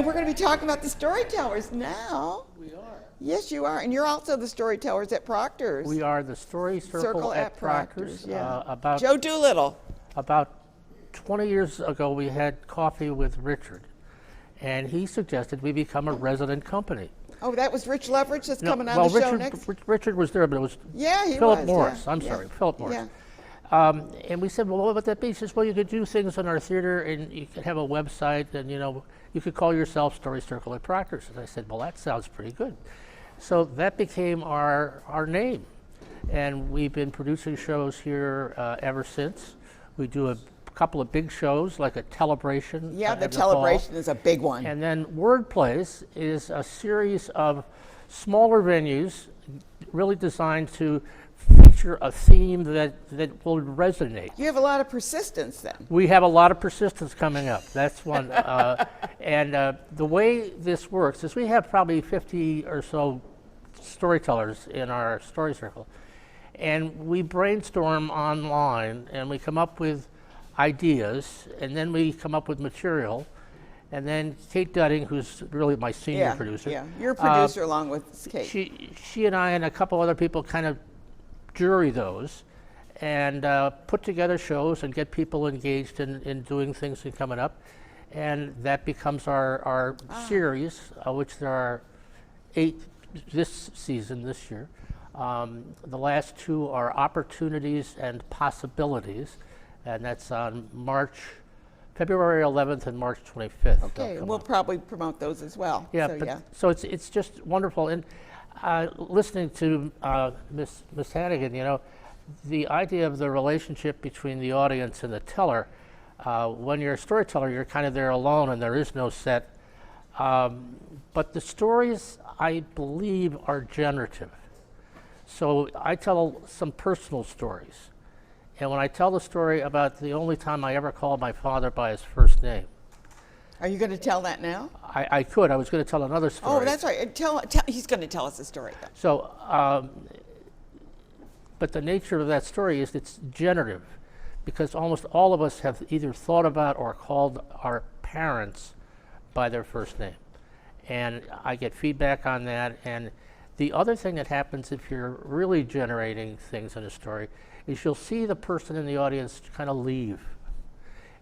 And we're going to be talking about the storytellers now. We are. Yes, you are. And you're also the storytellers at Proctors. We are the Story Circle at Proctors. Yeah. About Joe Doolittle. About 20 years ago, we had coffee with Richard, and he suggested we become a resident company. Oh, that was Rich Leverage that's coming on well, the show Richard, next? Richard was there, but it was He Philip was, Morris. yeah. I'm sorry, Philip Morris. Yeah. And we said, well, what would that be? He says, well, you could do things in our theater, and you could have a website, and you could call yourself Story Circle at Proctors. And I said, well, that sounds pretty good. So that became our name, and we've been producing shows here ever since. We do a couple of big shows, like a Telebration. Yeah, the Telebration is a big one. And then Word Plays is a series of smaller venues, really designed to feature a theme that will resonate. You have a lot of persistence then. We have a lot of persistence coming up. That's one. And the way this works is we have probably 50 or so storytellers in our story circle. And we brainstorm online, and we come up with ideas, and then we come up with material. And then Kate Dudding, who's really my senior producer. Yeah, you're a producer along with Kate. She and I and a couple other people kind of jury those and put together shows and get people engaged in doing things and coming up. And that becomes our series, which there are 8 this season, this year. The last 2 are Opportunities and Possibilities, and that's on February 11th and March 25th. Okay, and we'll probably promote those as well. Yeah, so it's just wonderful. And listening to Miss Hannigan, the idea of the relationship between the audience and the teller, when you're a storyteller, you're kind of there alone and there is no set. But the stories, I believe, are generative. So I tell some personal stories. And when I tell the story about the only time I ever called my father by his first name. Are you going to tell that now? I could. I was going to tell another story. Oh, that's right. He's going to tell us a story, though. So, but the nature of that story is it's generative, because almost all of us have either thought about or called our parents by their first name. And I get feedback on that. And the other thing that happens if you're really generating things in a story is you'll see the person in the audience kind of leave.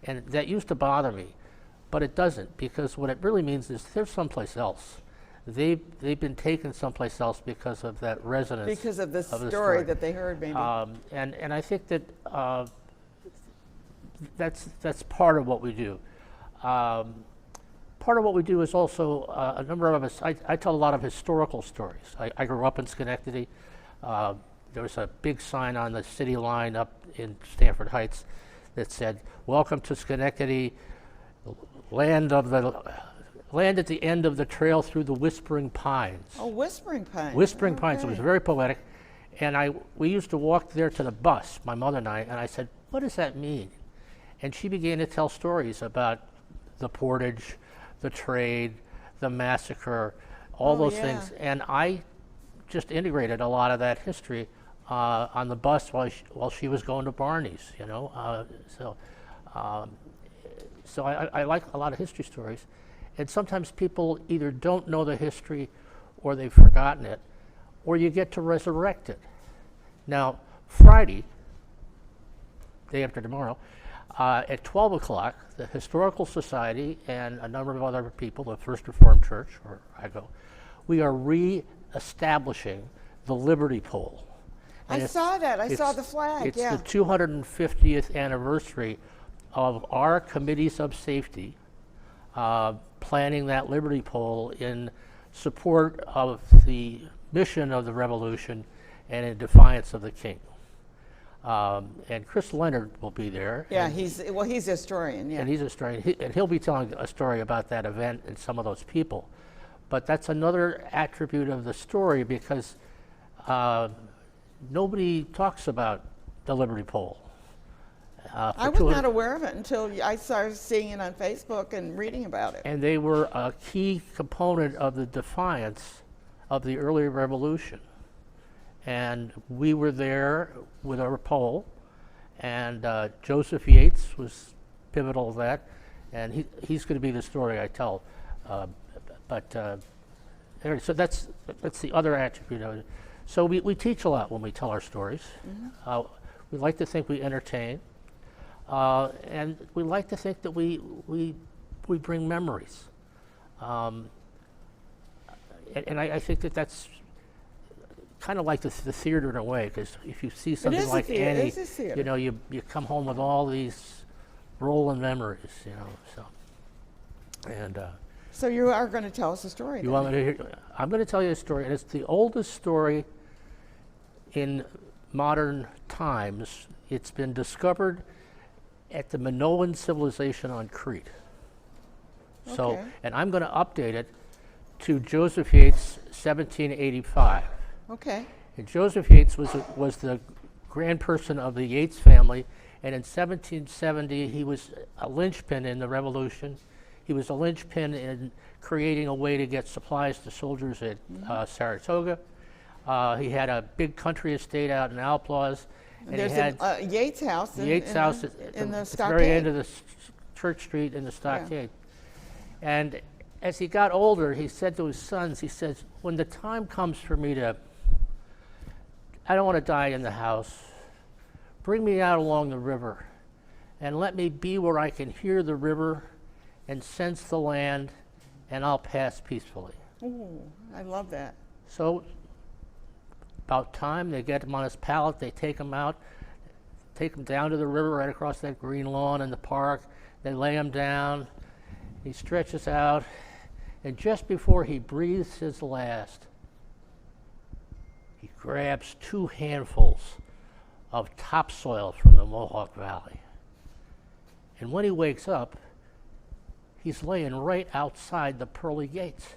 And that used to bother me, but it doesn't, because what it really means is they're someplace else. They've been taken someplace else because of that resonance. Because of the story that they heard, maybe. And I think that that's part of what we do. Part of what we do is also a number of us. I tell a lot of historical stories. I grew up in Schenectady. There was a big sign on the city line up in Stanford Heights that said, "Welcome to Schenectady, land at the end of the trail through the Whispering Pines." Oh, Whispering Pines. Whispering Pines. It was very poetic. And we used to walk there to the bus, my mother and I said, "What does that mean?" And she began to tell stories about the portage, the trade, the massacre, all those things. And I just integrated a lot of that history on the bus while she was going to Barney's, So I like a lot of history stories. And sometimes people either don't know the history or they've forgotten it, or you get to resurrect it. Now, Friday, day after tomorrow, at 12 o'clock, the Historical Society and a number of other people, the First Reformed Church, where I go, we are re-establishing the Liberty Pole. I saw that. I saw the flag. It's the 250th anniversary of our committees of safety planning that Liberty Pole in support of the mission of the revolution and in defiance of the king. And Chris Leonard will be there. Yeah, he's a historian. Yeah, and he's a historian, and he'll be telling a story about that event and some of those people. But that's another attribute of the story, because nobody talks about the Liberty Pole. I was not aware of it until I started seeing it on Facebook and reading about it. And they were a key component of the defiance of the early revolution. And we were there with our pole, and Joseph Yates was pivotal to that, and he's going to be the story I tell. Anyway, so that's the other attribute of it. So we teach a lot when we tell our stories. We like to think we entertain, and we like to think that we bring memories. And I think that's kind of like the theater in a way, because if you see something like Annie, you know, you come home with all these rolling memories, you know. So, and so you are going to tell us a story. You want me to hear? I'm going to tell you a story, and it's the oldest story in modern times. It's been discovered at the Minoan civilization on Crete. So, and I'm going to update it to Joseph Yates, 1785. Okay. And Joseph Yates was the grandperson of the Yates family, and in 1770 he was a linchpin in the Revolution. He was a linchpin in creating a way to get supplies to soldiers at Saratoga. He had a big country estate out in Outlaws. And there's a Yates house in the stockade. Very end of the Church Street in the stockade. Yeah. And as he got older, he said to his sons, he says, when the time comes for me I don't want to die in the house. Bring me out along the river and let me be where I can hear the river and sense the land, and I'll pass peacefully. Ooh, I love that. So about time, they get him on his pallet, they take him out, take him down to the river right across that green lawn in the park. They lay him down, he stretches out, and just before he breathes his last, he grabs 2 handfuls of topsoil from the Mohawk Valley. And when he wakes up, he's laying right outside the pearly gates.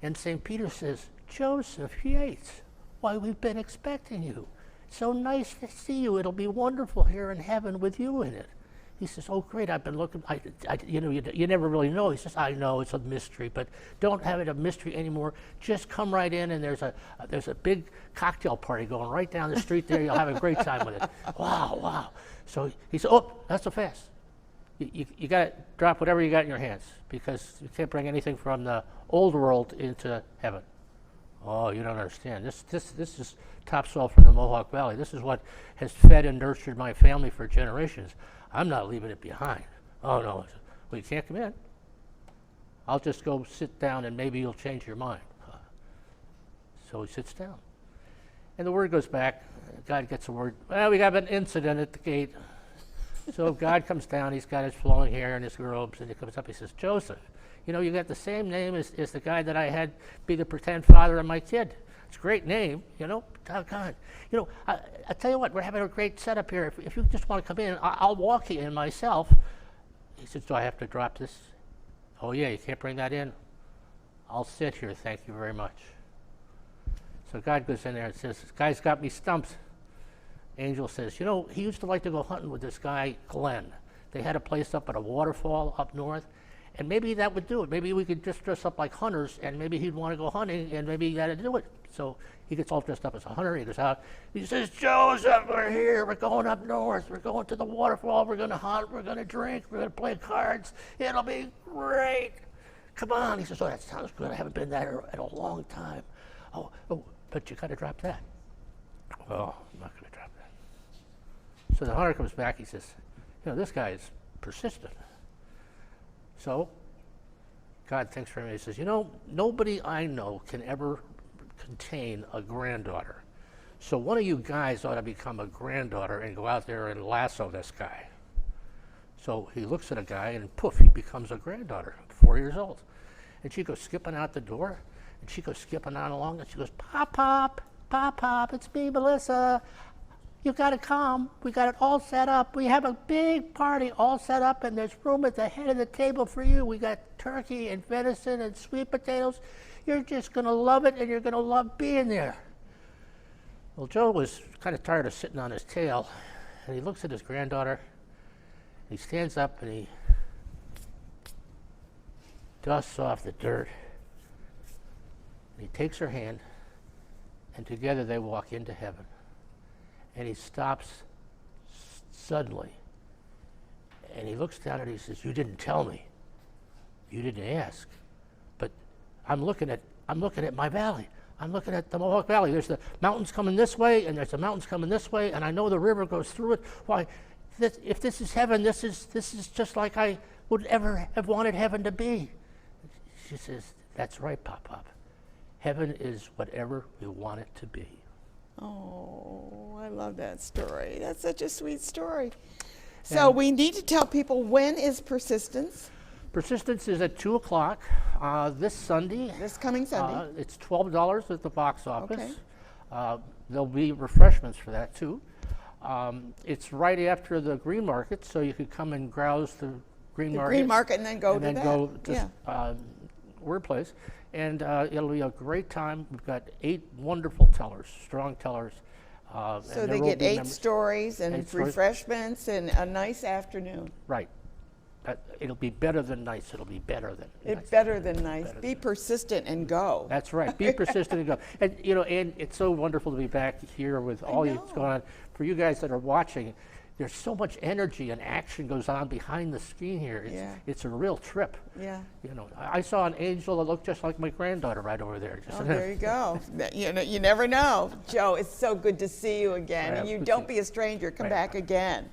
And St. Peter says, Joseph Yates, why, we've been expecting you. So nice to see you. It'll be wonderful here in heaven with you in it. He says, oh, great, I've been looking. You never really know. He says, I know, it's a mystery, but don't have it a mystery anymore. Just come right in, and there's a big cocktail party going right down the street there. You'll have a great time with it. Wow. So he said, oh, not so fast. You got to drop whatever you got in your hands, because you can't bring anything from the old world into heaven. Oh, you don't understand. This is topsoil from the Mohawk Valley. This is what has fed and nurtured my family for generations. I'm not leaving it behind. Oh, no. Well, you can't come in. I'll just go sit down, and maybe you'll change your mind. So he sits down. And the word goes back. God gets the word. Well, we have an incident at the gate. So God comes down. He's got his flowing hair and his robes, and he comes up. He says, Joseph, you know, you got the same name as the guy that I had be the pretend father of my kid. It's a great name, you know, doggone. You know, I tell you what, we're having a great setup here. If you just want to come in, I'll walk you in myself. He says, do I have to drop this? Oh, yeah, you can't bring that in. I'll sit here, thank you very much. So God goes in there and says, this guy's got me stumped. Angel says, you know, he used to like to go hunting with this guy, Glenn. They had a place up at a waterfall up north, and maybe that would do it. Maybe we could just dress up like hunters, and maybe he'd want to go hunting, and maybe he got to do it. So he gets all dressed up as a hunter. He goes out. He says, Joseph, we're here. We're going up north. We're going to the waterfall. We're going to hunt. We're going to drink. We're going to play cards. It'll be great. Come on. He says, oh, that sounds good. I haven't been there in a long time. Oh, but you got to drop that. Well, I'm not going to drop that. So the hunter comes back. He says, you know, this guy is persistent. So God thinks for him. He says, you know, nobody I know can ever contain a granddaughter. So one of you guys ought to become a granddaughter and go out there and lasso this guy. So he looks at a guy, and poof, he becomes a granddaughter, 4 years old. And she goes skipping out the door, and she goes skipping on along, and she goes, Pop, Pop, Pop, Pop, it's me, Melissa. You got to come. We got it all set up. We have a big party all set up, and there's room at the head of the table for you. We got turkey and venison and sweet potatoes. You're just going to love it, and you're going to love being there. Well, Joe was kind of tired of sitting on his tail, and he looks at his granddaughter. He stands up, and he dusts off the dirt. And he takes her hand, and together they walk into heaven. And he stops suddenly, and he looks down at her. He says, you didn't tell me. You didn't ask, but I'm looking at my valley. I'm looking at the Mohawk Valley. There's the mountains coming this way, and there's the mountains coming this way, and I know the river goes through it. Why, if this is heaven, this is just like I would ever have wanted heaven to be. She says, that's right, Pop. Heaven is whatever we want it to be. Oh, I love that story. That's such a sweet story. So we need to tell people, when is Persistence? Persistence is at 2 o'clock this Sunday. This coming Sunday. It's $12 at the box office. Okay. There'll be refreshments for that too. It's right after the Green Market, so you could come and browse the Green Market. Green Market and then go and to then that. go to Word Place. And it'll be a great time. We've got 8 wonderful tellers, strong tellers. So they get 8 stories and refreshments and a nice afternoon. Right. It'll be better than nice. It'll be better than nice. Better than nice. Be persistent and go. That's right. Be persistent and go. And and it's so wonderful to be back here with all that's going on. For you guys that are watching, there's so much energy and action goes on behind the screen here. It's a real trip. Yeah. I saw an angel that looked just like my granddaughter right over there. There you go. You never know. Joe, it's so good to see you again. And you don't be a stranger. Come back again.